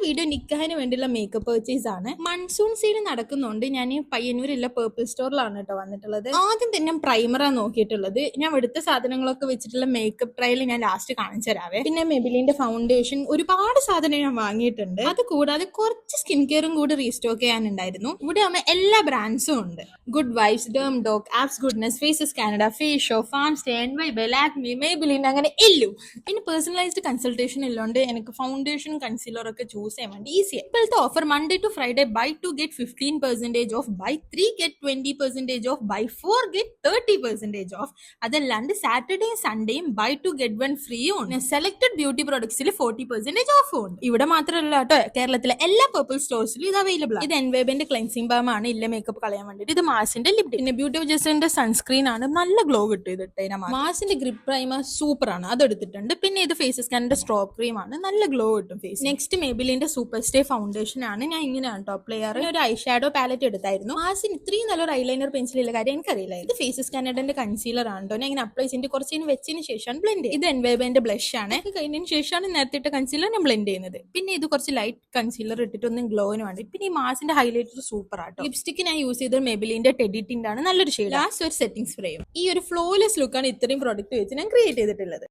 Video നിക്കാഹിന് വേണ്ടിയുള്ള makeup purchase ആണ്. Monsoon sale നടക്കുന്നുണ്ട്. ഞാൻ പയ്യന്നൂരില്ല പേർപ്പിൾ സ്റ്റോറിലാണ് കേട്ടോ വന്നിട്ടുള്ളത്. ആദ്യം തന്നെ പ്രൈമറാണ് നോക്കിയിട്ടുള്ളത്. ഞാൻ എടുത്ത സാധനങ്ങളൊക്കെ വെച്ചിട്ടുള്ള മേക്കപ്പ് ട്രയൽ ഞാൻ ലാസ്റ്റ് കാണിച്ചു തരാവേ. പിന്നെ മെബിലിന്റെ ഫൗണ്ടേഷൻ ഒരുപാട് സാധനം ഞാൻ വാങ്ങിയിട്ടുണ്ട്. അത് കൂടാതെ കുറച്ച് സ്കിൻ കെയറും കൂടി റീസ്റ്റോക്ക് ചെയ്യാനുണ്ടായിരുന്നു. ഇവിടെ ആവുമ്പോൾ എല്ലാ ബ്രാൻഡ്സും ഉണ്ട്. ഗുഡ് വൈബ്സ്, ഡേം ഡോക്, ആപ്സ് goodness, Faces Canada, Face Shop, Farm Stay, NY Bae, Lakme, Maybelline, അങ്ങനെ എല്ലും. പിന്നെ പേഴ്സണലൈസ്ഡ് കൺസൾട്ടേഷൻ ഉള്ളതുകൊണ്ട് എനിക്ക് ഫൗണ്ടേഷൻ കൺസീലർ ഒക്കെ ചൂസ് ചെയ്യാൻ വേണ്ടി ഈസിയാണ്. ഇപ്പോഴത്തെ offer Monday to Friday buy 2 get 15% off, buy 3 get 20% off, buy 4 get 30% off. അതല്ലാണ്ട് സാറ്റർഡേയും സൺഡേയും ബൈ 2 get 1 ഫ്രീ ഉണ്ട്. സെലക്ടഡ് ബ്യൂട്ടി പ്രൊഡക്ട്സിൽ 40% ഓഫ് ഉണ്ട്. ഇവിടെ മാത്രമല്ല കേട്ടോ, കേരളത്തിലെ എല്ലാ പർപ്പിൾ സ്റ്റോഴ്സിലും ഇത് അവൈലബിൾ ആണ്. ഇത് എൻവേബിന്റെ ക്ലെൻസിംഗ് ബാം ആണ്, ഇല്ല മേക്കപ്പ് കളയാൻ വേണ്ടിയിട്ട്. ഇത് മാസിന്റെ ലിപ്, പിന്നെ ബ്യൂട്ടി ജസ്റ്റിന്റെ സൺസ്ക്രീൻ ആണ്. നല്ല ഗ്ലോ കിട്ടും ഇതിട്ട്. മാസിന്റെ ഗ്രിപ്പ് പ്രൈമർ സൂപ്പർ ആണ്, അതെടുത്തിട്ടുണ്ട്. പിന്നെ ഇത് ഫേസസ് കാനഡ സ്ട്രോബ് ക്രീം ആണ്, നല്ല ഗ്ലോ കിട്ടും ഫേസ്. നെക്സ്റ്റ് മേബിലിന്റെ സൂപ്പർ സ്റ്റേ ഫൗണ്ടേഷൻ ആണ്. ഞാൻ ഇങ്ങനെയാണ് ടോപ്പ് ലെയർ. ഒരു ഐ ഷാഡോ പാലറ്റ് എടുത്തായിരുന്നു. മാസിന് ഇത്രയും നല്ലൊരു ഐലൈനർ പെൻസിൽ ഇല്ല കാര്യം എനിക്കറിയില്ല. ഇത് ഫേസസ് കാനഡന്റെ കൺസീലർ ആണ് കേട്ടോ. ഞാൻ ഇങ്ങനെ അപ്ലൈ ചെയ്തിട്ട് കുറച്ച് വെച്ചതിന് ശേഷമാണ് ബ്ലെൻഡ് ചെയ്യുന്നത്. ഇത് എൻവേബിന്റെ ബ്ലഷ് ആണ്. കഴിഞ്ഞതിന് ശേഷമാണ് നേരത്തെ ഇട്ട കൺസീലർ ഞാൻ ബ്ലെൻഡ് ചെയ്യുന്നത്. പിന്നെ ഇത് കുറച്ച് ലൈറ്റ് കൺസീലർ ഇട്ടിട്ട് ഒന്നും ഗ്ലോന് വേണ്ടി. പിന്നെ ഈ മാസിന്റെ ഹൈലൈറ്റർ സൂപ്പർ ആട്ടോ. ലിപ്സ്റ്റിക് ഞാൻ യൂസ് ചെയ്തത് മെബിലിന്റെ ടെഡി ടിന്റ് ആണ്, നല്ലൊരു ഷെയ്ഡ്. ലാസ്റ്റ് ഒരു സെറ്റിംഗ് സ്പ്രേയും. ഈ ഒരു ഫ്ലോലെസ് ലുക്കാണ് ഇത്രയും പ്രോഡക്റ്റ് വെച്ച് ഞാൻ ക്രിയേറ്റ് ചെയ്തിട്ടുള്ളത്.